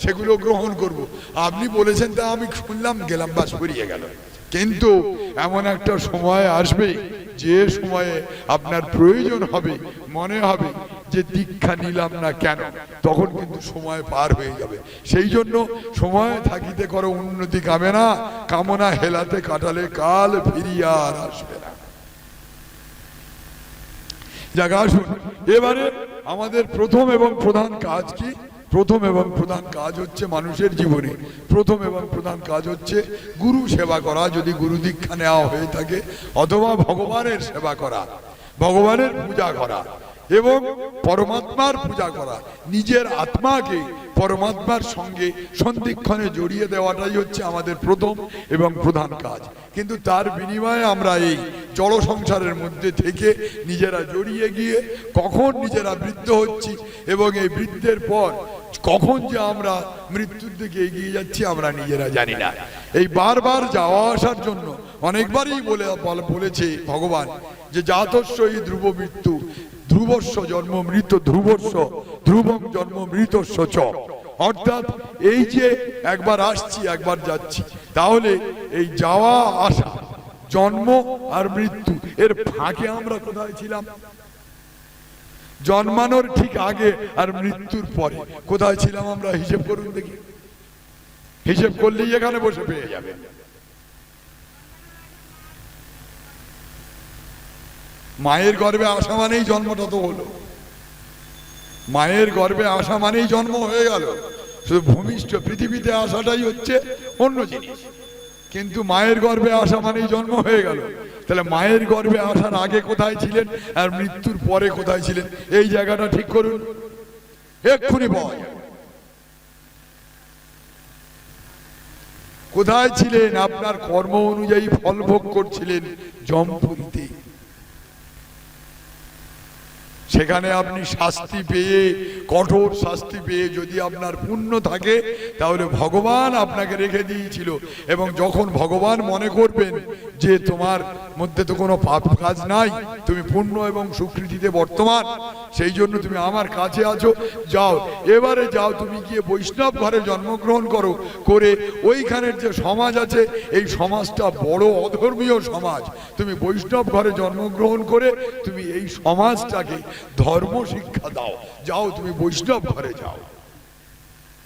সেগুলো গ্রহণ করব। আপনি বলেছেন তা আমি শুনলাম, গেলাম, বাস ফুরিয়ে গেল। কিন্তু এমন একটা সময় আসবে যে সময়ে আপনার প্রয়োজন হবে, মনে হবে যে দীক্ষা নিলাম না কেন, তখন কিন্তু সময় পার হয়ে যাবে। সেই জন্য সময় থাকিতে করো উন্নতি কামনা, কামনা হেলাতে কাটালে কাল ফিরিয়া আর আসবে না। জায়গা আসুন, এবারে আমাদের প্রথম এবং প্রধান কাজ কি? প্রথম এবং প্রধান কাজ হচ্ছে মানুষের জীবনে প্রথম এবং প্রধান কাজ হচ্ছে গুরু সেবা করা, যদি গুরু দীক্ষা নেওয়া হয়ে থাকে, অথবা ভগবানের সেবা করা, ভগবানের পূজা করা এবং পরমাত্মার পূজা করা। নিজের আত্মাকে পরমাত্মার সঙ্গে সন্ধিক্ষণে জড়িয়ে দেওয়াটাই হচ্ছে আমাদের প্রথম এবং প্রধান কাজ। কিন্তু তার বিনিময়ে আমরা এই জড় সংসারের মধ্যে থেকে নিজেরা জড়িয়ে গিয়ে কখন নিজেরা বৃদ্ধ হচ্ছি এবং এই বৃদ্ধের পর কখন যে আমরা মৃত্যুর দিকে এগিয়ে যাচ্ছি আমরা নিজেরা জানি না। এই বারবার যাওয়া আসার জন্য অনেকবারই বলেছে ভগবান যে জাতস্য ই ধ্রুব মৃত্যু, ধ্রুবস্য জন্ম মৃত, ধ্রুবস্য ধ্রুবং জন্ম মৃতস্য চ। অর্থাৎ এই যে একবার আসছি একবার যাচ্ছি, তাহলে এই যাওয়া আসা, জন্ম আর মৃত্যু, এর ফাঁকে আমরা কোথায় ছিলাম? জন্মানোর ঠিক আগে আর মৃত্যুর পরে কোথায় ছিলাম আমরা? হিসেব করুন দেখি। হিসেব করলেই এখানে বসে পেয়ে যাবে। মায়ের গর্ভে আসা মানেই জন্মটা তো হলো, মায়ের গর্ভে আসা মানেই জন্ম হয়ে গেল। শুধু ভূমিষ্ঠ পৃথিবীতে আসাটাই হচ্ছে অন্য জিনিস, কিন্তু মায়ের গর্ভে আসা মানেই জন্ম হয়ে গেল। তাহলে মায়ের গর্ভে আসার আগে কোথায় ছিলেন আর মৃত্যুর পরে কোথায় ছিলেন? এই জায়গাটা ঠিক করুন, এক্ষুনি পাওয়া যাবে। কোথায় ছিলেন? আপনার কর্ম অনুযায়ী ফল ভোগ করছিলেন জমপুরীতে। সেখানে আপনি শাস্তি পেয়ে, কঠোর শাস্তি পেয়ে, যদি আপনার পুণ্য থাকে তাহলে ভগবান আপনাকে রেখে দিয়েছিল। এবং যখন ভগবান মনে করবেন যে তোমার মধ্যে তো কোনো পাপ কাজ নাই, তুমি পুণ্য এবং সুকৃতিতে বর্তমান, সেই জন্য তুমি আমার কাছে আছো, যাও, এবারে যাও, তুমি গিয়ে বৈষ্ণব ঘরে জন্মগ্রহণ করো, করে ওইখানের যে সমাজ আছে এই সমাজটা বড় অধর্মীয় সমাজ, তুমি বৈষ্ণব ঘরে জন্মগ্রহণ করে তুমি এই সমাজটাকে ধর্ম শিক্ষা দাও, যাও তুমি বৈষ্ণব ঘরে যাও।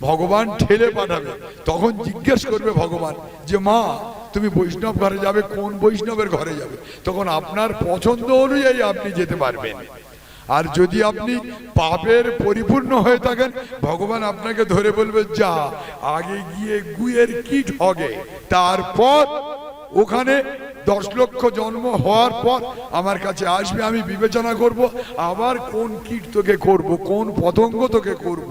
ভগবান ঠেলে পাঠাবে, তখন জিজ্ঞেস করবে ভগবান যে মা তুমি বৈষ্ণব ঘরে যাবে, কোন বৈষ্ণবের ঘরে যাবে? তখন আপনার পছন্দ অনুযায়ী আপনি যেতে পারবেন। আর যদি আপনি পাপের পরিপূর্ণ হয়ে থাকেন, ভগবান আপনাকে ধরে বলবে যা আগে গিয়ে গুয়ের কীট হগে, তারপর ওখানে 10 লক্ষ জন্ম হওয়ার পর আমার কাছে আসবে, আমি বিবেচনা করব আবার কোন কীট তোকে করব, কোন পতঙ্গ তোকে করব,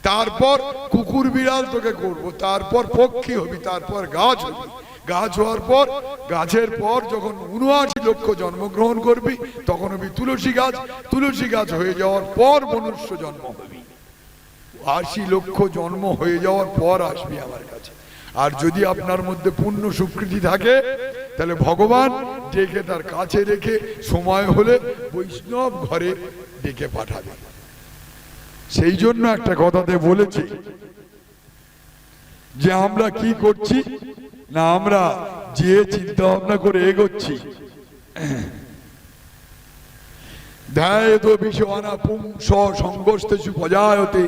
তারপর কুকুর বিড়াল তোকে করব, তারপর পক্ষী হবি, তারপর গাছ হবি, গাছ হওয়ার পর, গাছের পর যখন 79 লক্ষ জন্মগ্রহণ করবি তখন হবি তুলসী গাছ, তুলসী গাছ হয়ে যাওয়ার পর মনুষ্য জন্ম হবি, 80 লক্ষ জন্ম হয়ে যাওয়ার পর আসবি আমার কাছে। আর যদি আপনার মধ্যে পূর্ণ স্বীকৃতি থাকে তাহলে ভগবান ডেকে তার কাছে রেখে সময় হলে বৈষ্ণব ঘরে ডেকে পাঠাবে। সেই জন্য একটা কথাতে বলেছি যে আমরা কি করছি না, আমরা যে চিন্তা ভাবনা করে এগোচ্ছি, ধ্যায়তো বিষয়ানা পুংস সংগোষ্ঠেষু পজায়তে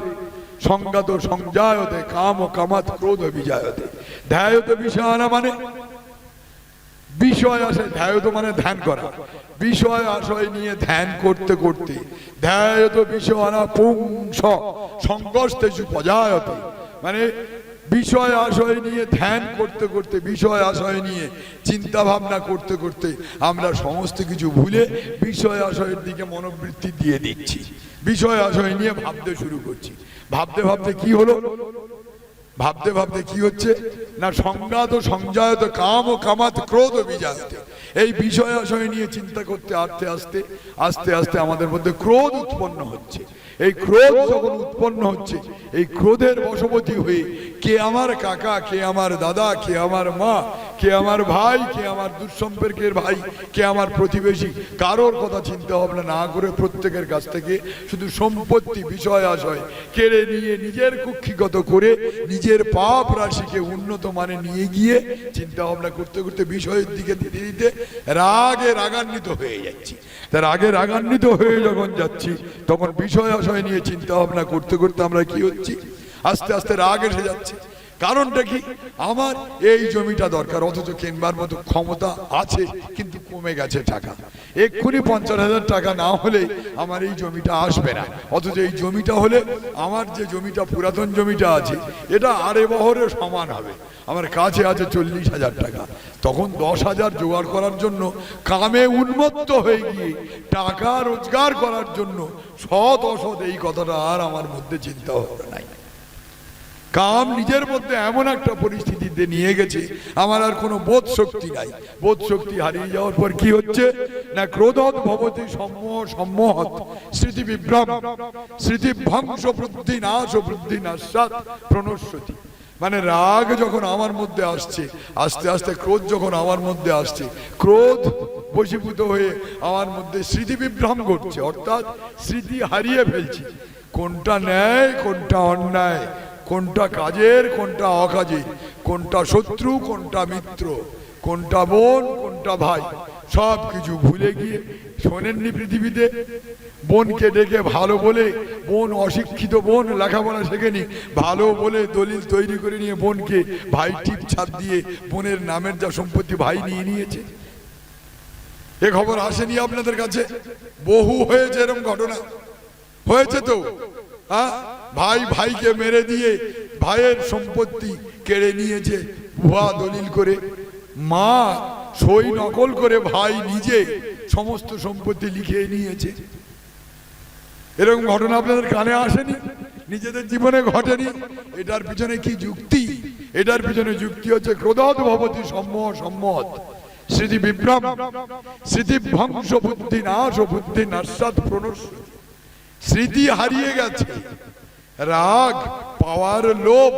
সংগত সংজায়তে কাম কামাত ক্রোধ বিজায়তে। ধ্যায়তো বিষয়ানা মানে বিষয় আশয়, ধ্যায়ত মানে ধ্যান করা, বিষয় আশয় নিয়ে ধ্যান করতে করতে, ধ্যায়ত বিষয়ানা পুংস সংগোষ্ঠেষু পজায়তে মানে বিষয় আশয় নিয়ে ধ্যান করতে করতে, বিষয় আশয় নিয়ে চিন্তা ভাবনা করতে করতে আমরা সমস্ত কিছু ভুলে বিষয় আশয়ের দিকে মনোবৃত্তি দিয়ে দিচ্ছি, বিষয় আশয় নিয়ে ভাবতে শুরু করছি। ভাবতে ভাবতে কি হলো? ভাবতে ভাবতে কি হচ্ছে না, সংঘাত সংজায়ত কাম ও কামাত ক্রোধ বিজায়তে। এই বিষয় আশয় নিয়ে চিন্তা করতে আস্তে আস্তে আস্তে আস্তে আমাদের মধ্যে ক্রোধ উৎপন্ন হচ্ছে। এই ক্রোধ যখন উৎপন্ন হচ্ছে, এই ক্রোধের বশবর্তী হয়ে কে আমার কাকা, কে আমার দাদা, কে আমার মা, কে আমার ভাই, কে আমার দুঃসম্পর্কের ভাই, কে আমার প্রতিবেশী, কারোর কথা চিন্তা ভাবনা না করে প্রত্যেকের কাছ থেকে শুধু সম্পত্তি, বিষয় আশয় কেড়ে নিয়ে নিজের কুক্ষিগত করে নিজের পাপ রাশিকে উন্নত মানে নিয়ে গিয়ে চিন্তা ভাবনা করতে করতে বিষয়ের দিকে দিতে দিতে রাগে রাগান্বিত হয়ে যাচ্ছি। তার আগে রাগান্বিত হয়ে যখন যাচ্ছি তখন বিষয় আশয় নিয়ে চিন্তা ভাবনা করতে করতে আমরা কি হচ্ছি, আস্তে আস্তে রাগ এসে যাচ্ছে। কারণটা কি, আমার এই জমিটা দরকার, অথচ কেনবার মতো ক্ষমতা আছে কিন্তু কমে গেছে টাকা। এক্ষুনি 50,000 টাকা না হলে আমার এই জমিটা আসবে না, অথচ এই জমিটা হলে আমার যে জমিটা পুরাতন জমিটা আছে এটা আড়ে বহরে সমান হবে। আমার কাছে আছে 40,000 টাকা, তখন 10,000 জোগাড় করার জন্য কামে উন্মত্ত হয়ে গিয়ে টাকা রোজগার করার জন্য সৎ অসৎ এই কথাটা আর আমার মধ্যে চিন্তা ভাবনা নাই। কাম নিজের মধ্যে এমন একটা পরিস্থিতিতে নিয়ে গেছে আমার আর কোনো বোধ শক্তি নাই। বোধ শক্তি হারিয়ে যাওয়ার পর কি হচ্ছে না, ক্রোধৎ ভবতি সম্মোহৎ স্মৃতি বিভ্রম স্মৃতি ভংস বৃদ্ধি নাশ বৃদ্ধি নাশাৎ প্রণশ্যতি। মানে রাগ যখন আমার মধ্যে আসছে, আস্তে আস্তে ক্রোধ যখন আমার মধ্যে আসছে, ক্রোধ বশীভূত হয়ে আমার মধ্যে স্মৃতি বিভ্রম ঘটছে, অর্থাৎ স্মৃতি হারিয়ে ফেলছি। কোনটা ন্যায়, কোনটা অন্যায়, কোনটা কাজের, কোনটা অকাজের, কোনটা শত্রু, কোনটা মিত্র, কোনটা বোন, কোনটা ভাই, সব কিছু ভুলে গিয়ে শোনেননি পৃথিবীতে বোনকে ডেকে ভালো বলে, বোন অশিক্ষিত, বোন লেখাপড়া শেখেনি, ভালো বলে দলিল তৈরি করে নিয়ে বোনকে ভাই টিপ ছাপ দিয়ে বোনের নামের যা সম্পত্তি ভাই নিয়ে নিয়েছে। এ খবর আসেনি আপনাদের কাছে? বহু হয়েছে এরকম ঘটনা, হয়েছে তো। ভাই ভাইকে মেরে দিয়ে ভাইয়ের সম্পত্তি কেড়ে নিয়েছে ভুয়া দলিল করে, মা সই নকল করে ভাই নিজে সমস্ত সম্পত্তি লিখে নিয়েছে। এরকম ঘটনা আপনাদের কানে আসেনি? নিজেদের জীবনে ঘটেনি? এটার পিছনে কি যুক্তি? এটার পিছনে যুক্তি হচ্ছে ক্রোধৎ ভবতি সম্মোহৎ স্মৃতি বিভ্রম স্মৃতি ভংস বুদ্ধি নাশ বুদ্ধি নাশাৎ প্রণশ্যতি। স্মৃতি হারিয়ে গেছে, রাগ পাওয়ার লোভ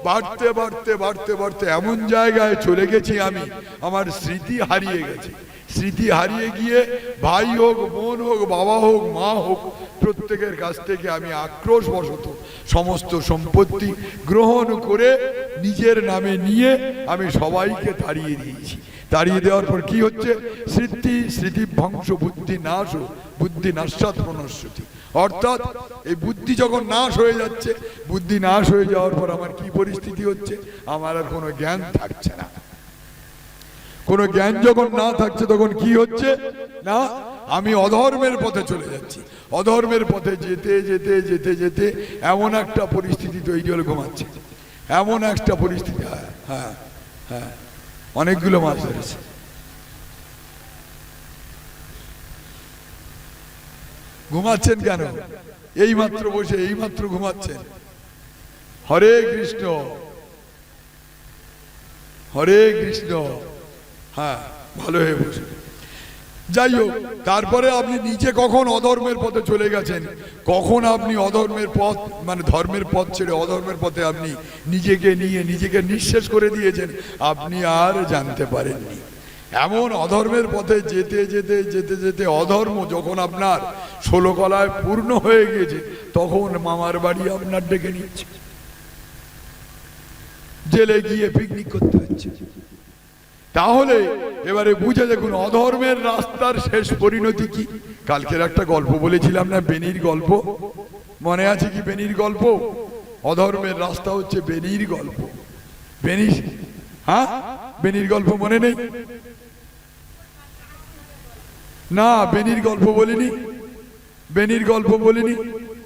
বাড়তে বাড়তে বাড়তে বাড়তে এমন জায়গায় চলে গেছি আমি, আমার স্মৃতি হারিয়ে গেছে। স্মৃতি হারিয়ে গিয়ে ভাই হোক, বোন হোক, বাবা হোক, মা হোক, প্রত্যেকের কাছ থেকে আমি আক্রোশবশত সমস্ত সম্পত্তি গ্রহণ করে নিজের নামে নিয়ে আমি সবাইকে তাড়িয়ে দিয়েছি। তাড়িয়ে দেওয়ার পর কি হচ্ছে, স্মৃতি ভংস বুদ্ধি নাশ বুদ্ধি নাশাৎ প্রণশ্যতি। অর্থাৎ এই বুদ্ধি যখন নাশ হয়ে যাচ্ছে, বুদ্ধি নাশ হয়ে যাওয়ার পর আমার কি পরিস্থিতি হচ্ছে, আমার আর কোনো জ্ঞান থাকছে না। কোনো জ্ঞান যখন না থাকছে তখন কি হচ্ছে না, আমি অধর্মের পথে চলে যাচ্ছি। অধর্মের পথে যেতে যেতে যেতে যেতে এমন একটা পরিস্থিতি তৈরি হলে ঘুমাচ্ছে, এমন একটা পরিস্থিতি। হ্যাঁ হ্যাঁ হ্যাঁ, অনেকগুলো মাছ ধরেছে। ঘুমাচ্ছেন কেন? এই মাত্র বসে এই মাত্র ঘুমাচ্ছেন। হরে কৃষ্ণ হরে কৃষ্ণ। হ্যাঁ, ভালো হয়ে বসে। যাই হোক, তারপরে আপনি নিজে কখন অধর্মের পথে চলে গেছেন, কখন আপনি অধর্মের পথ মানে ধর্মের পথ ছেড়ে অধর্মের পথে আপনি নিজেকে নিয়ে নিজেকে নিঃশেষ করে দিয়েছেন, আপনি আর জানতে পারেননি। এমন অধর্মের পথে যেতে যেতে যেতে যেতে অধর্ম যখন আপনার 16 কলায় পূর্ণ হয়ে গিয়েছে, তখন মামার বাড়ি আপনার ডেকে নিচ্ছে, জেলে গিয়ে পিকনিক করতে হচ্ছে। তাহলে এবারে বুঝে দেখুন অধর্মের রাস্তার শেষ পরিণতি কি। কালকের একটা গল্প বলেছিলাম না, বেনির গল্প, মনে আছে কি? বেনির গল্প, অধর্মের রাস্তা হচ্ছে বেনির গল্প। বেনি, হ্যাঁ, বেনির গল্প মনে নেই? না, বেনির গল্প বলিনি, বেনির গল্প বলিনি।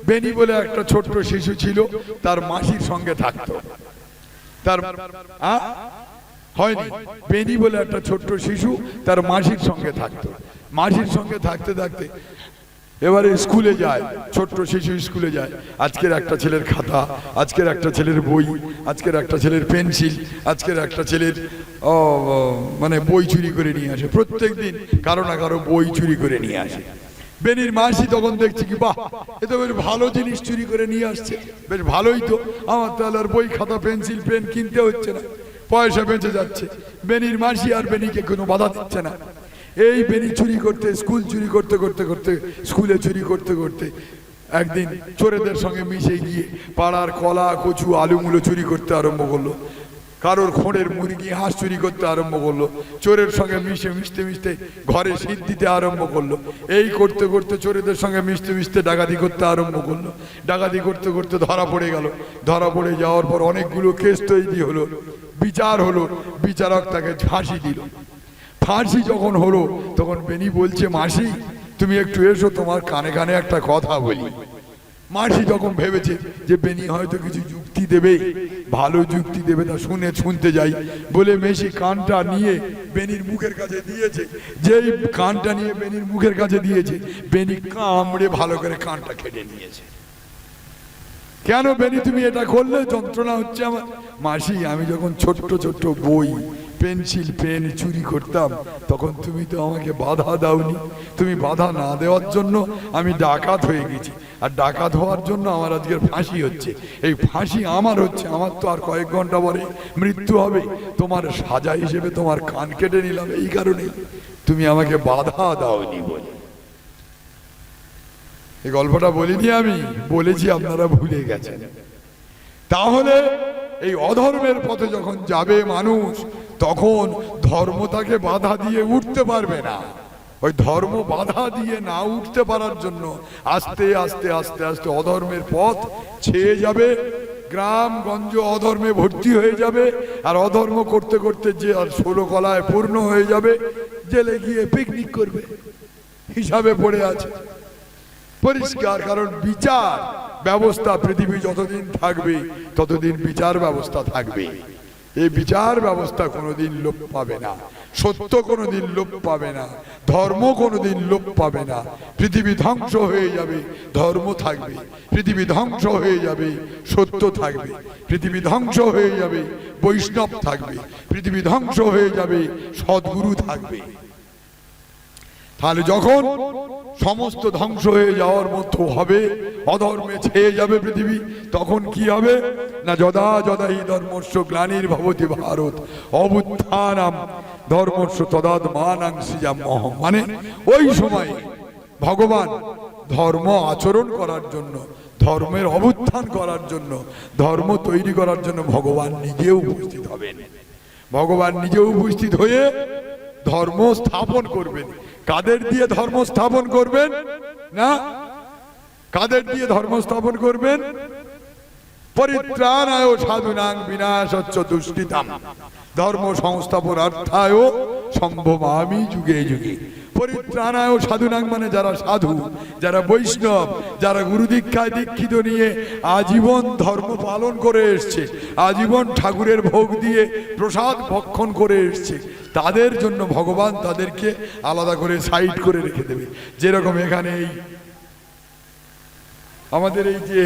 বেনি বলে একটা ছোট্ট শিশু ছিল, তার মাসির সঙ্গে থাকতো। তার হয়নি, বেনি বলে একটা ছোট্ট শিশু তার মাসির সঙ্গে থাকতো। মাসির সঙ্গে থাকতে থাকতে এবারে স্কুলে যায়, ছোট্ট শিশু স্কুলে যায়। আজকের একটা ছেলের খাতা, আজকের একটা ছেলের বই, আজকের একটা ছেলের পেন্সিল, আজকের একটা ছেলের মানে বই চুরি করে নিয়ে আসে। প্রত্যেক দিন কারো না কারো বই চুরি করে নিয়ে আসে। বেনির মাসি তখন দেখছে কি, বাহ, এ তো বেশ ভালো জিনিস চুরি করে নিয়ে আসছে, বেশ ভালোই তো, আমার তাহলে আর বই খাতা পেন্সিল পেন কিনতে হচ্ছে না। পয়সা বেঁচে যাচ্ছে। বেনির মাসি আর বেনিকে কোনো বাধা দিচ্ছে না। এই বেনি চুরি করতে, স্কুল চুরি করতে করতে করতে, স্কুলে চুরি করতে করতে একদিন চোরেদের সঙ্গে মিশে গিয়ে পাড়ার কলা, কচু, আলুমুলো চুরি করতে আরম্ভ করলো। কারোর খোঁড়ের মুরগি, হাঁস চুরি করতে আরম্ভ করলো। চোরের সঙ্গে মিশতে মিশতে ঘরে শীত দিতে আরম্ভ করলো। এই করতে করতে চোরেদের সঙ্গে মিশতে মিশতে ডাকাতি করতে আরম্ভ করলো। ডাকাতি করতে করতে ধরা পড়ে গেল। ধরা পড়ে যাওয়ার পর অনেকগুলো কেস তৈরি হলো, বিচার হলো। বিচারক তাকে ফাঁসি দিল। ফাঁসি যখন হলো তখন বেনি বলছে, মাসি তুমি একটু এসো, তোমার কানে কানে একটা কথা বলি। মাসি যখন ভেবেছে যে বেনি হয়তো কিছু যুক্তি দেবে, ভালো যুক্তি দেবে, তা শুনতে যাই বলে মেশি কানটা নিয়ে বেনির মুখের কাছে দিয়েছে। যেই কানটা নিয়ে বেনির মুখের কাছে দিয়েছে, বেনি কামড়ে ভালো করে কানটা কেটে নিয়েছে। কেন বেনি তুমি এটা করলে? যন্ত্রণা হচ্ছে আমার। মাসি, আমি যখন ছোট্ট ছোট্ট বই, পেন্সিল, পেন চুরি করতাম তখন তুমি তো আমাকে বাধা দাওনি। তুমি বাধা না দেওয়ার জন্য আমি ডাকাত হয়ে গেছি, আর ডাকাত হওয়ার জন্য আমার আজকের ফাঁসি হচ্ছে। এই ফাঁসি আমার হচ্ছে, আমার তো আর কয়েক ঘন্টা পরে মৃত্যু হবে। তোমার সাজা হিসেবে তোমার কান কেটে নিলাম, এই কারণেই তুমি আমাকে বাধা দাওনি বলে। এই গল্পটা বলিনি আমি, বলেছি, আপনারা ভুলে গেছেন। তাহলে এই অধর্মের পথে যখন যাবে মানুষ, তখন ধর্ম তাকে বাধা দিয়ে উঠতে পারবে না। ওই ধর্ম বাধা দিয়ে না উঠতে পারার জন্য আস্তে আস্তে আস্তে আস্তে অধর্মের পথ ছেয়ে যাবে। গ্রামগঞ্জ অধর্মে ভর্তি হয়ে যাবে। আর অধর্ম করতে করতে যে আর 16 কলায় পূর্ণ হয়ে যাবে। জেলে গিয়ে পিকনিক করবে, হিসাবে পড়ে আছে পরিষ্কার। কারণ বিচার ব্যবস্থা পৃথিবী যতদিন থাকবে ততদিন বিচার ব্যবস্থা থাকবে। এই বিচার ব্যবস্থা কোনোদিন লোপ পাবে না। সত্য কোনোদিন লোপ পাবে না। ধর্ম কোনোদিন লোপ পাবে না। পৃথিবী ধ্বংস হয়ে যাবে, ধর্ম থাকবে। পৃথিবী ধ্বংস হয়ে যাবে, সত্য থাকবে। পৃথিবী ধ্বংস হয়ে যাবে, বৈষ্ণব থাকবে। পৃথিবী ধ্বংস হয়ে যাবে, সদ্গুরু থাকবে। তাহলে যখন সমস্ত ধ্বংস হয়ে যাওয়ার মতো হবে, অধর্মে ছেয়ে যাবে পৃথিবী, তখন কি হবে না, যদা যদা হি ধর্মস্য গ্লানির ভবতি ভারত অবুত্থানাম ধর্মস্য তদাত্মানাং সৃজাম্যহম। মানে ওই সময় ভগবান ধর্ম আচরণ করার জন্য, ধর্মের অবুত্থান করার জন্য, ধর্ম তৈরি করার জন্য ভগবান নিজেও উপস্থিত হবেন। ভগবান নিজেও উপস্থিত হয়ে ধর্ম স্থাপন করবেন। কাদের দিয়ে ধর্ম স্থাপন করবেন না? কাদের দিয়ে ধর্ম স্থাপন করবেন? পরিত্রাণায় সাধুনাং বিনাশচ্চ দুষ্কৃতাম ধর্ম সংস্থাপনার্থায় সম্ভবামি যুগে যুগে। পরিত্রাণায় সাধুনাং মানে যারা সাধু, যারা বৈষ্ণব, যারা গুরু দীক্ষায় দীক্ষিত নিয়ে আজীবন ধর্ম পালন করে এসছে, আজীবন ঠাকুরের ভোগ দিয়ে প্রসাদ ভক্ষণ করে এসছে, তাদের জন্য ভগবান তাদেরকে আলাদা করে সাইড করে রেখে দেবে। যেরকম এখানে এই আমাদের এই যে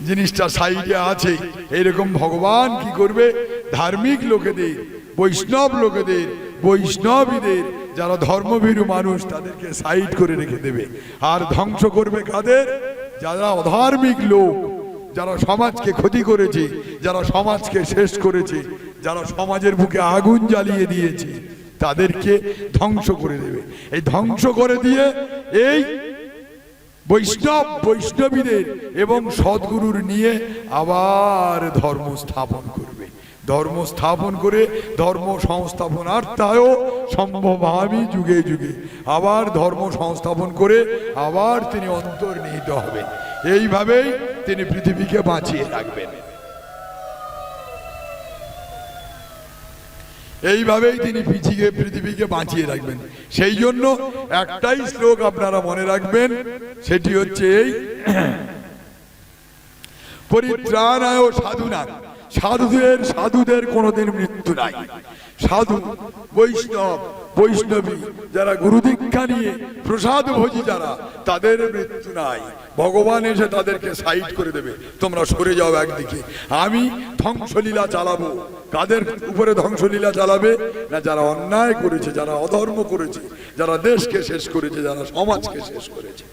জিনিসটা সাইডে আছে, এইরকম ভগবান কি করবে, ধার্মিক লোকেদের, বৈষ্ণব লোকেদের, বৈষ্ণবীদের, যারা ধর্মভীরু মানুষ, তাদেরকে সাইড করে রেখে দেবে। আর ধ্বংস করবে কাদের? যারা অধার্মিক লোক, যারা সমাজকে ক্ষতি করেছে, যারা সমাজকে শেষ করেছে, যারা সমাজের বুকে আগুন জ্বালিয়ে দিয়েছে, তাদেরকে ধ্বংস করে দেবে। এই ধ্বংস করে দিয়ে এই বৈষ্ণব, বৈষ্ণবীদের এবং সদ্গুরুর নিয়ে আবার ধর্ম স্থাপন করবে। ধর্ম স্থাপন করে ধর্ম সংস্থাপনার্থায় সম্ভবামি যুগে যুগে। আবার ধর্ম সংস্থাপন করে আবার তিনি অন্তর্নিহিত হবেন। এইভাবেই তিনি পৃথিবীকে বাঁচিয়ে রাখবেন। এইভাবেই তিনি পৃথিবীকে বাঁচিয়ে রাখবেন। সেই জন্য একটাই শ্লোক আপনারা মনে রাখবেন, সেটি হচ্ছে এই পরিত্রাণায় সাধুনাং। সাধুদের কোনোদিন মৃত্যু নাই। সাধু, বৈষ্ণব, বৈষ্ণবী যারা গুরু দীক্ষা নিয়ে প্রসাদ ভোজী যারা, তাদের মৃত্যু নাই। ভগবান এসে তাদেরকে সাইড করে দেবে, তোমরা সরে যাও একদিকে, আমি ধ্বংসলীলা চালাবো। কাদের উপরে ধ্বংসলীলা চালাবে না? যারা অন্যায় করেছে, যারা অধর্ম করেছে, যারা দেশকে শেষ করেছে, যারা সমাজকে শেষ করেছে,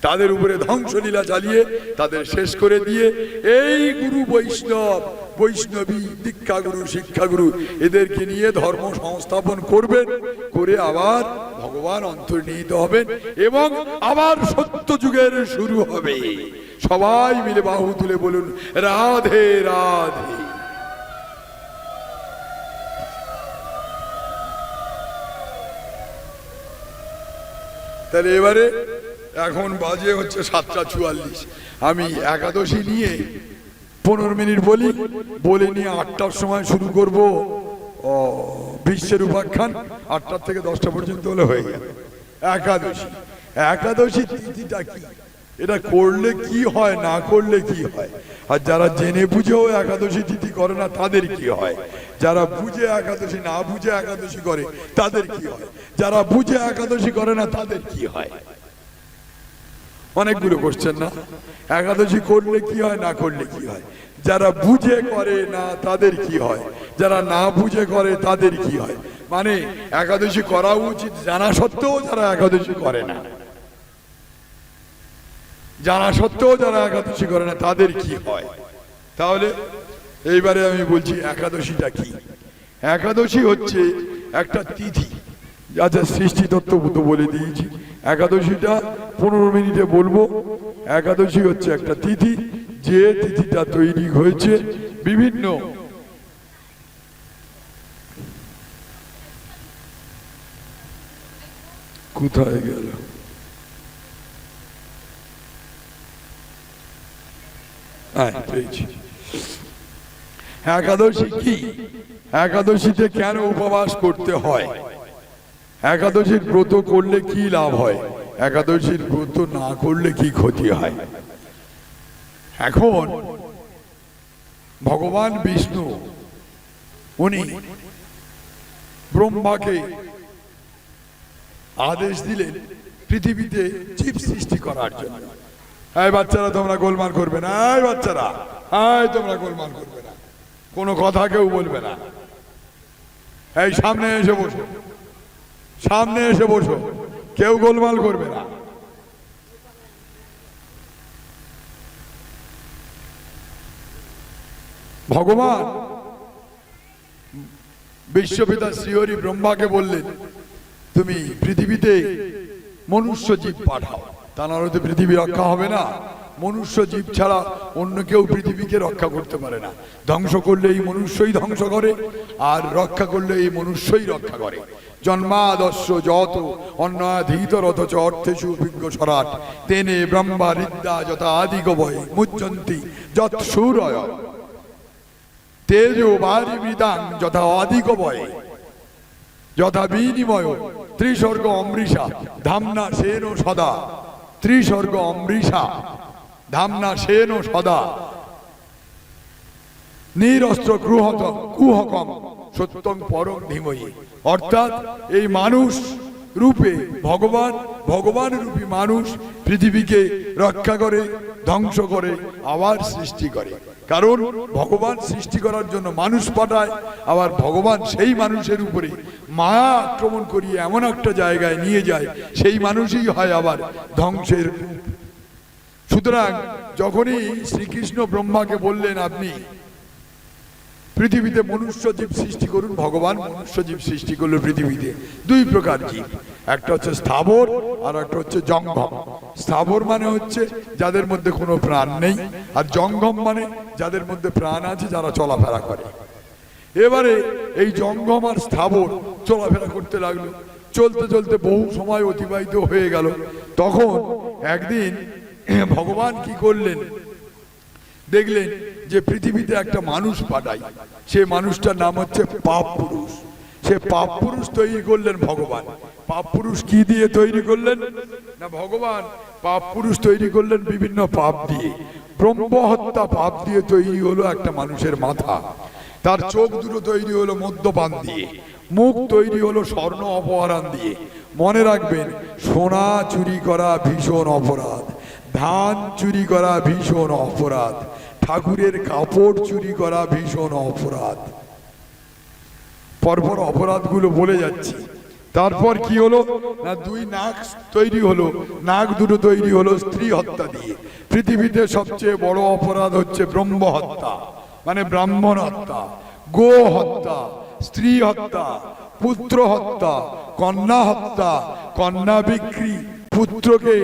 তাদের উপরে ধ্বংসলীলা চালিয়ে তাদের শেষ করে দিয়ে এই গুরু বৈষ্ণব বৈষ্ণবী, দীক্ষাগুরু, শিক্ষাগুরু এদেরকে নিয়ে ধর্ম সংস্থাপন করবেন, করে আবার ভগবান অন্তর্নিহিত হবেন এবং আবার সত্য যুগের শুরু হবে। সবাই মিলে বাহু তুলে বলুন রাধে রাধে। তাহলে এবারে এখন বাজে হচ্ছে 7:44। আমি একাদশী নিয়ে 15 মিনিট বলি, বলে নিয়ে 8টার সময় শুরু করব বিশ্বের উপাখ্যান। 8টা থেকে 10টা পর্যন্ত হলে হয়ে গেল একাদশী। একাদশী তিথিটা কি, এটা করলে কি হয়, না করলে কি হয়, আর যারা জেনে বুঝেও একাদশী তিথি করে না তাদের কি হয়, যারা বুঝে একাদশী না বুঝে একাদশী করে তাদের কি হয়, যারা বুঝে একাদশী করে না তাদের কি হয়। অনেকগুলো কোশ্চেন না? একাদশী করলে কি হয়, না করলে কি হয়, যারা বুঝে করে না তাদের কি হয়, যারা না বুঝে করে তাদের কি হয়। মানে একাদশী করা উচিত জানা সত্ত্বেও যারা একাদশী করে না, জানা সত্ত্বেও যারা একাদশী করে না তাদের কি হয়। তাহলে এইবারে আমি বলছি একাদশীটা কি। একাদশী হচ্ছে একটা তিথি, আচ্ছা সৃষ্টি তত্ত্ব তো বলে দিয়েছি। একাদশীটা 15 মিনিটে বলবো। একাদশী হচ্ছে একটা তিথি, যে তিথিটা তৈরি হয়েছে বিভিন্ন কোথায় গেল, পেয়েছি। একাদশী কি, একাদশীতে কেন উপবাস করতে হয়, একাদশীর ব্রত করলে কি লাভ হয়, একাদশীর ব্রত না করলে কি ক্ষতি হয়। এখন ভগবান বিষ্ণু উনি ব্রহ্মাকে আদেশ দিলেন পৃথিবীতে জীব সৃষ্টি করার জন্য। এই বাচ্চারা তোমরা গোলমাল করবে না, এই বাচ্চারা তোমরা গোলমাল করবে না, কোনো কথা কেউ বলবে না। এই সামনে এসে বসো, সামনে এসে বসো, কেউ গোলমাল করবে না। ভগবান বিশ্বপিতা শ্রীহরি ব্রহ্মাকে বললেন তুমি পৃথিবীতে মনুষ্য জীব পাঠাও, তা নাহলে তো পৃথিবী রক্ষা হবে না। মনুষ্য জীব ছাড়া অন্য কেউ পৃথিবীকে রক্ষা করতে পারে না। ধ্বংস করলে এই মনুষ্যই ধ্বংস করে, আর রক্ষা করলে এই মনুষ্যই রক্ষা করে। জন্মাদস্য যত অন্যাধীত রথ চ অর্থেষু অভিজ্ঞ সরাট তেনে ব্রহ্মা ঋদ্ধা যথা আদিগবয় মুচ্যন্তি যৎ সূরয় তেজো বারিবৃতাং যথা আদিগবয়ে যথা বিনিময় ত্রিসর্গ অমৃষা ধামনা সেন সদা ত্রিসর্গ অমৃষা ধামনা সেন সদা নিরস্ত্র কুহকম সত্যং পরম ধীমহি। অর্থাৎ এই মানুষ রূপে ভগবান, ভগবান রূপী মানুষ পৃথিবীকে রক্ষা করে, ধ্বংস করে, আবার সৃষ্টি করে। কারণ ভগবান সৃষ্টি করার জন্য মানুষ পাঠায়, আবার ভগবান সেই মানুষের উপরে মায়া আক্রমণ করিয়ে এমন একটা জায়গায় নিয়ে যায়, সেই মানুষই হয় আবার ধ্বংসের। সুতরাং যখনই শ্রীকৃষ্ণ ব্রহ্মাকে বললেন আপনি পৃথিবীতে মনুষ্য জীব সৃষ্টি করুন, ভগবান মনুষ্য জীব সৃষ্টি করলো পৃথিবীতে। দুই প্রকার জীব, একটা হচ্ছে স্থাবর আর একটা হচ্ছে জঙ্গম। স্থাবর মানে হচ্ছে যাদের মধ্যে কোনো প্রাণ নেই, আর জঙ্গম মানে যাদের মধ্যে প্রাণ আছে, যারা চলাফেরা করে। এবারে এই জঙ্গম আর স্থাবর চলাফেরা করতে লাগলো, চলতে চলতে বহু সময় অতিবাহিত হয়ে গেল। তখন একদিন ভগবান কি করলেন, দেখলেন যে পৃথিবীতে একটা মানুষ পাঠাই, সে মানুষটার নাম হচ্ছে পাপ পুরুষ। সে পাপ পুরুষ তৈরি করলেন ভগবান। পাপ পুরুষ কি দিয়ে তৈরি করলেন না, ভগবান পাপ পুরুষ তৈরি করলেন বিভিন্ন পাপ দিয়ে। ব্রহ্মহত্যা পাপ দিয়ে তৈরি হলো একটা মানুষের মাথা, তার চোখ দুটো তৈরি হলো মদ্যপান দিয়ে, মুখ তৈরি হলো স্বর্ণ অপহরণ দিয়ে। মনে রাখবেন, সোনা চুরি করা ভীষণ অপরাধ, ধান চুরি করা ভীষণ অপরাধ, ঠাকুরের কাপড় চুরি করা ভীষণ অপরাধ। পরপর অপরাধগুলো বলে যাচ্ছি। তারপর কি হলো না, দুই নাক তৈরি হলো, নাক দুটো তৈরি হলো স্ত্রী হত্যা দিয়ে। পৃথিবীতে সবচেয়ে বড় অপরাধ হচ্ছে ব্রহ্ম হত্যা, মানে ব্রাহ্মণ হত্যা, গো হত্যা, স্ত্রী হত্যা, পুত্র হত্যা, কন্যা হত্যা, কন্যা বিক্রি, পুত্রকে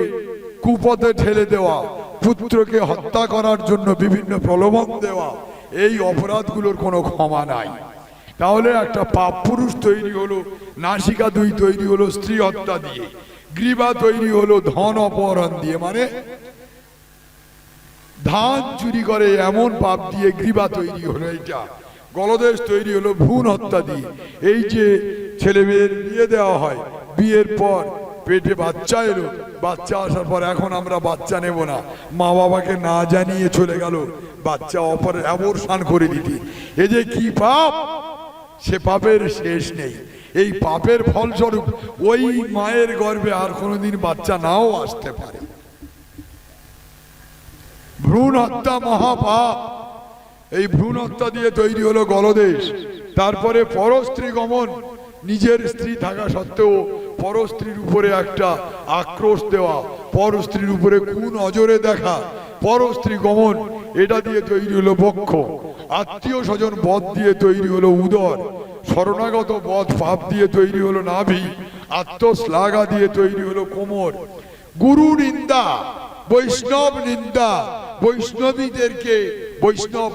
কুপথে ঠেলে দেওয়া, পুত্রকে হত্যা করার জন্য বিভিন্ন প্রলোভন দেওয়া, এই অপরাধগুলোর কোনো ক্ষমা নাই। তাহলে একটা পাপ পুরুষ তৈরি হলো, নাসিকা 2 তৈরি হলো স্ত্রী হত্যা দিয়ে, গ্রীবা তৈরি হলো ধন অপহরণ দিয়ে, মানে ধান চুরি করে এমন পাপ দিয়ে গ্রীবা তৈরি হলো এইটা, গলদেশ তৈরি হলো ভ্রূণ হত্যা দিয়ে। এই যে ছেলে মেয়ের বিয়ে দেওয়া হয়, বিয়ের পর পেটে বাচ্চা এলো, বাচ্চা আসার পর এখন আমরা বাচ্চা নেব না, মা বাবাকে না জানিয়ে চলে গেল বাচ্চা অবসান করে দিতে, এ যে কি পাপ, সে পাপের শেষ নেই। এই পাপের ফলস্বরূপ ওই মায়ের গর্ভে আর কোনোদিন বাচ্চা নাও আসতে পারে। ভ্রূণ হত্যা মহাপাপ। এই ভ্রূণ হত্যা দিয়ে তৈরি হলো গলদেশ। তারপরে পরস্ত্রী গমন, নিজের স্ত্রী থাকা সত্ত্বেও পরস্ত্রীর উপরে একটা আক্রোশ দেওয়া, পরস্ত্রীর উপরে কুনজরে দেখা, পরস্ত্রী গমন, এটা দিয়ে তৈরি হলো বক্ষ। আত্মীয় স্বজন বধ দিয়ে তৈরি হলো উদর, শরণাগত বধ পাপ দিয়ে তৈরি হলো নাভি, আত্মশ্লাঘা দিয়ে তৈরি হলো কোমর। গুরু নিন্দা, বৈষ্ণব নিন্দা,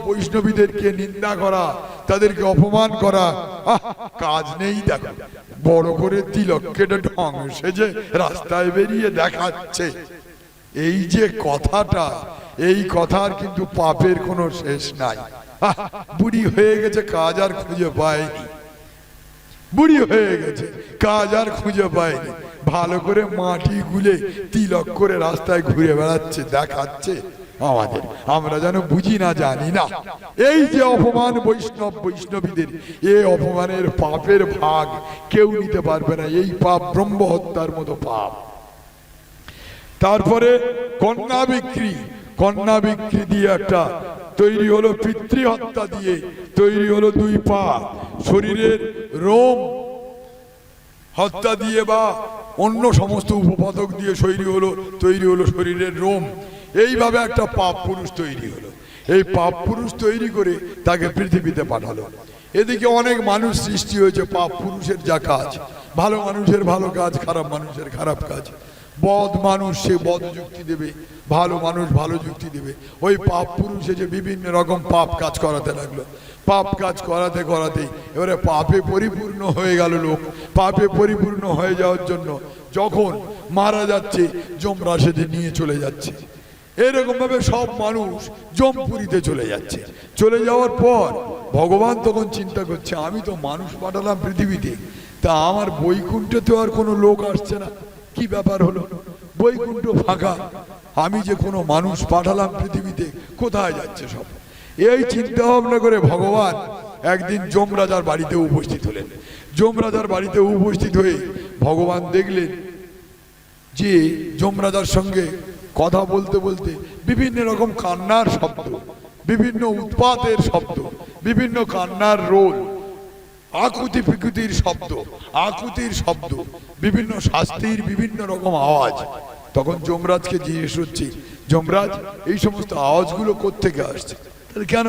বৈষ্ণবীদেরকে নিন্দা করা, তাদেরকে অপমান করা, কাজ নেই। দেখো বড় করে তিলক কেটে ঢং সেজে রাস্তায় বেরিয়ে দেখাচ্ছে, এই যে কথাটা, এই কথার কিন্তু পাপের কোনো শেষ নাই। বুড়ি হয়ে গেছে, কাজ আর খুঁজে পায়নি, বুড়ি হয়ে গেছে, কাজ আর খুঁজে পায়নি, ভালো করে মাটি গুলে তিলক করে রাস্তায় ঘুরে বেড়াচ্ছে, দেখাচ্ছে আমাদের, আমরা যেন বুঝি না, জানি না। এই যে অপমান বৈষ্ণবীদের, এই অপমানের পাপের ভাগ কেউ নিতে পারবে না। এই পাপ ব্রহ্ম হত্যার মতো পাপ। তারপরে কন্যা বিক্রি, কন্যা বিক্রি দিয়ে একটা তৈরি হলো পিতৃ হত্যা দিয়ে তৈরি হলো 2 পা, শরীরের রোম হত্যা দিয়ে বা অন্য সমস্ত উপপাদক দিয়ে তৈরি হলো শরীরের রোম। এইভাবে একটা পাপ পুরুষ তৈরি হলো। এই পাপ পুরুষ তৈরি করে তাকে পৃথিবীতে পাঠালো। এদিকে অনেক মানুষ সৃষ্টি হয়েছে, পাপ পুরুষের যা কাজ, ভালো মানুষের ভালো কাজ, খারাপ মানুষের খারাপ কাজ। বদ মানুষ সে বদ যুক্তি দেবে, ভালো মানুষ ভালো যুক্তি দেবে। ওই পাপ পুরুষে যে বিভিন্ন রকম পাপ কাজ করাতে লাগলো, পাপ কাজ করাতে করাতে এবারে পাপে পরিপূর্ণ হয়ে গেল লোক। পাপে পরিপূর্ণ হয়ে যাওয়ার জন্য যখন মারা যাচ্ছে, যমরাজকে নিয়ে চলে যাচ্ছে। এরকম ভাবে সব মানুষ যমপুরীতে চলে যাচ্ছে। চলে যাওয়ার পর ভগবান তখন চিন্তা করছে, আমি তো মানুষ পাঠালাম পৃথিবীতে, তা আমার বৈকুণ্ঠে তো আর কোনো লোক আসছে না, কি ব্যাপার হলো? বৈকুণ্ঠ ফাঁকা, আমি যে কোনো মানুষ পাঠালাম পৃথিবীতে, কোথায় যাচ্ছে সব? এই চিন্তা ভাবনা করে ভগবান একদিন যমরাজার বাড়িতে উপস্থিত হলেন। যমরাজার বাড়িতে উপস্থিত হয়ে ভগবান দেখলেন যে যমরাজার সঙ্গে কথা বলতে বলতে বিভিন্ন রকম কান্নার শব্দ, বিভিন্ন উৎপাতের শব্দ, বিভিন্ন কান্নার রোল, আকুতি পিকুতির শব্দ, আকুতির শব্দ, বিভিন্ন শাস্তির বিভিন্ন রকম আওয়াজ। তখন যমরাজকে জিজ্ঞেস হচ্ছে, যমরাজ এই সমস্ত আওয়াজগুলো কোত্থেকে আসছে? কেন?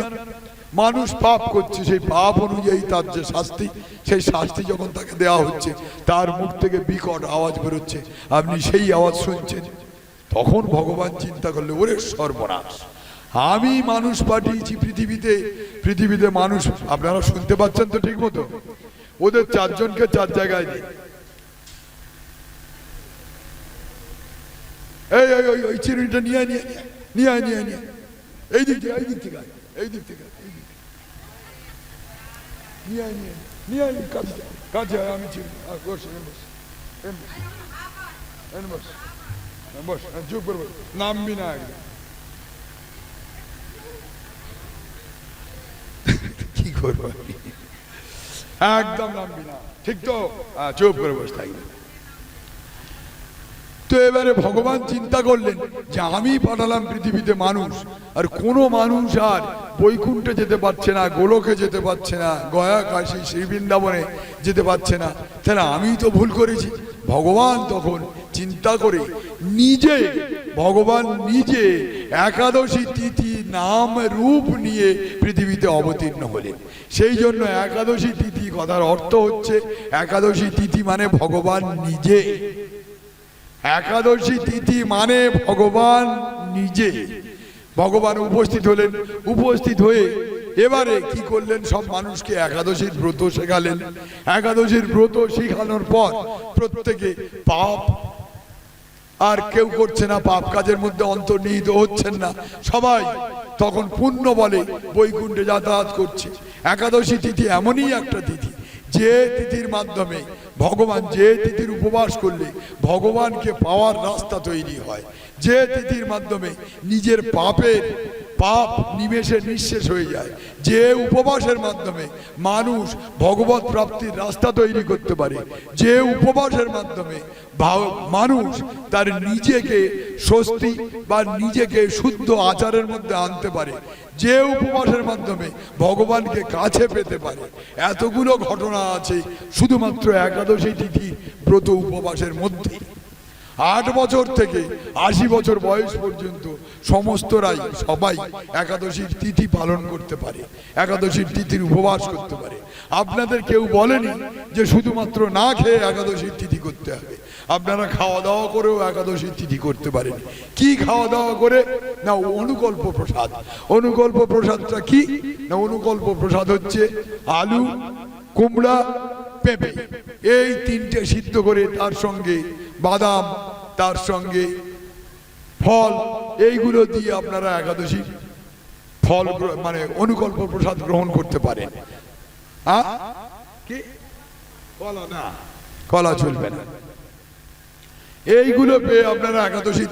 মানুষ পাপ করছে, সেই পাপ অনুযায়ী তার যে শাস্তি, সেই শাস্তি যখন তাকে দেওয়া হচ্ছে, তার মুখ থেকে বিকট আওয়াজ বেরোচ্ছে, আপনি সেই আওয়াজ শুনছেন। তখন ভগবান চিন্তা করলে, ওরে সর্বনাশ, আমি মানুষ পাঠিয়েছি পৃথিবীতে, পৃথিবীতে মানুষ, আপনারা শুনতে পাচ্ছেন তো ঠিক মতো? ওদের 4 জনকে 4 জায়গায় দিই। এই ওই চিরুনিটা নিয়ে এই দিক থেকে, এই দিক থেকে, এই দিক থেকে নিয়ে কাছে আমি চিরুনি বস, চুপ করবো, নামবি না একদম। কি করবো, একদম নামবি না, ঠিক তো? চুপ করে বসে থাকবি। তো এবারে ভগবান চিন্তা করলেন যে আমি পাঠালাম পৃথিবীতে মানুষ, আর কোনো মানুষ আর বৈকুণ্ঠে যেতে পারছে না, গোলকে যেতে পারছে না, গয়া কাশী শ্রী বৃন্দাবনে যেতে পারছে না, তাহলে আমি তো ভুল করেছি। ভগবান তখন চিন্তা করে ভগবান নিজে একাদশী তিথি নাম রূপ নিয়ে পৃথিবীতে অবতীর্ণ হলেন। সেই জন্য একাদশী তিথি কথার অর্থ হচ্ছে একাদশী তিথি মানে ভগবান নিজে। একাদশী তিথি মানে ভগবান নিজে। ভগবান উপস্থিত হলেন, উপস্থিত হয়ে এবারে কি করলেন, সব মানুষকে একাদশীর ব্রত শেখালেন। একাদশীর ব্রত শেখানোর পর প্রত্যেকে পাপ আর কেউ করছে না, পাপ কাজের মধ্যে অন্তর্নিহিত হচ্ছেন না, সবাই তখন পুণ্য বলে বৈকুণ্ঠে যাতায়াত করছে। একাদশী তিথি এমনই একটা তিথি যে তিথির মাধ্যমে ভগবান, যে তিথির উপবাস করলে ভগবানকে পাওয়ার রাস্তা তৈরি হয়, যে তিথির মাধ্যমে নিজের পাপ নিমেষে নিঃশেষ হয়ে যায়, যে উপবাসের মাধ্যমে মানুষ ভগবত প্রাপ্তির রাস্তা তৈরি করতে পারে, যে উপবাসের মাধ্যমে মানুষ তার নিজেকে স্বস্তি বা নিজেকে শুদ্ধ আচারের মধ্যে আনতে পারে, যে উপবাসের মাধ্যমে ভগবানকে কাছে পেতে পারে। এতগুলো ঘটনা আছে শুধুমাত্র একাদশী তিথি ব্রত উপবাসের মধ্যে। 8 বছর থেকে 80 বছর বয়স পর্যন্ত সমস্তরাই সবাই একাদশীর তিথি পালন করতে পারে, একাদশীর তিথির উপবাস করতে পারে। আপনাদের কেউ বলেনি যে শুধুমাত্র না খেয়ে একাদশীর তিথি করতে হবে। আপনারা খাওয়া দাওয়া করেও একাদশীর তিথি করতে পারেন। কি খাওয়া দাওয়া করে না, অনুকল্প প্রসাদ। অনুকল্প প্রসাদটা কি না, অনুকল্প প্রসাদ হচ্ছে আলু, কুমড়া, পেঁপে, এই 3টে সিদ্ধ করে তার সঙ্গে বাদাম, তার সঙ্গে ফল, এইগুলো দিয়ে আপনারা একাদশী ফল মানে অনুকল্প প্রসাদ গ্রহণ করতে পারেন। কি কলা? না, কলা চলবে না। এইগুলো পেয়ে আপনারা একাদশীর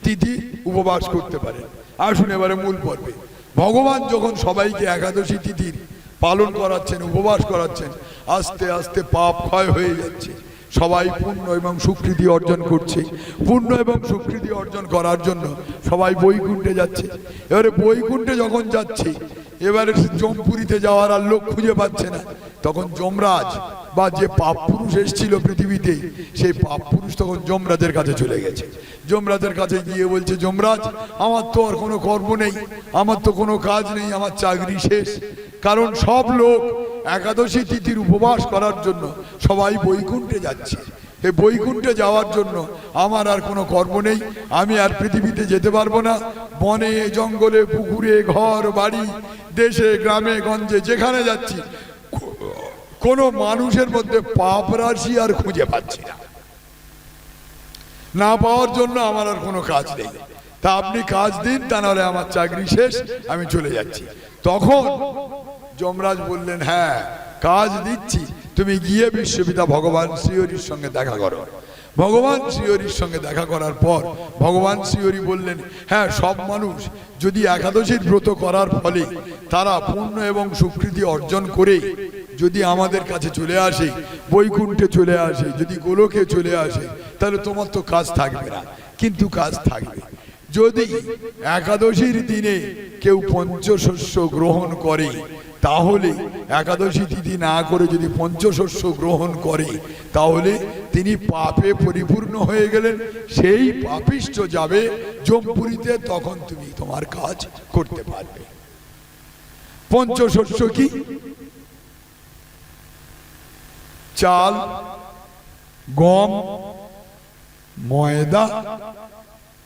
তিথি উপবাস করতে পারেন। আসুন এবারে মূল পর্বে। ভগবান যখন সবাইকে একাদশী তিথির পালন করাচ্ছেন, উপবাস করাচ্ছেন, আস্তে আস্তে পাপ ক্ষয় হয়ে যাচ্ছে, সবাই পুণ্য এবং স্বীকৃতি অর্জন করছে। পুণ্য এবং স্বীকৃতি অর্জন করার জন্য সবাই বৈকুণ্ঠে যাচ্ছে। এবারে বৈকুণ্ঠে যখন যাচ্ছে, এবারে যমপুরীতে যাওয়ার আর লোক খুঁজে পাচ্ছে না। তখন যমরাজ বা যে পাপ পুরুষ এসেছিল পৃথিবীতে, সেই পাপ পুরুষ তখন যমরাজের কাছে চলে গেছে। যমরাজের কাছে গিয়ে বলছে, যমরাজ, আমার তো আর কোনো কর্ম নেই, আমার তো কোনো কাজ নেই, আমার চাকরি শেষ। কারণ সব লোক একাদশী তিথির উপবাস করার জন্য সবাই বৈকুণ্ঠে যাচ্ছে। এই বৈকুণ্ঠে যাওয়ার জন্য আমার আর কোনো কর্ম নেই, আমি আর পৃথিবীতে যেতে পারবো না। বনে, জঙ্গলে, পুকুরে, ঘর বাড়ি, দেশে, গ্রামে, গঞ্জে যেখানে যাচ্ছি, কোনো মানুষের মধ্যে পাপ রাশি আর খুঁজে পাচ্ছি না। না পাওয়ার জন্য আমার আর কোনো কাজ নেই, তা আপনি কাজ দিন, তা নাহলে আমার চাকরি শেষ, আমি চলে যাচ্ছি। তখন যমরাজ বললেন, হ্যাঁ, কাজ দিচ্ছি, তুমি গিয়ে বিশ্বপিতা ভগবান শ্রীহরির সঙ্গে দেখা করো। ভগবান শ্রীহরির সঙ্গে দেখা করার পর ভগবান শ্রীহরি বললেন, হ্যাঁ, সব মানুষ যদি একাদশীর ব্রত করার ফলে তারা পুণ্য এবং স্বীকৃতি অর্জন করে যদি আমাদের কাছে চলে আসে, বৈকুণ্ঠে চলে আসে, যদি গোলকে চলে আসে, তাহলে তোমার তো কাজ থাকবে না। কিন্তু কাজ থাকবে, যদি একাদশীর দিনে কেউ পঞ্চশস্য গ্রহণ করে, তাহলে একাদশী তিথি না করে যদি পঞ্চশস্য গ্রহণ করে, তাহলে তিনি পাপে পরিপূর্ণ হয়ে গেলেন। সেই পাপিষ্ঠ যাবে যমপুরীতে, তখন তুমি তোমার কাজ করতে পারবে। পঞ্চশস্য কি? চাল, গম, ময়দা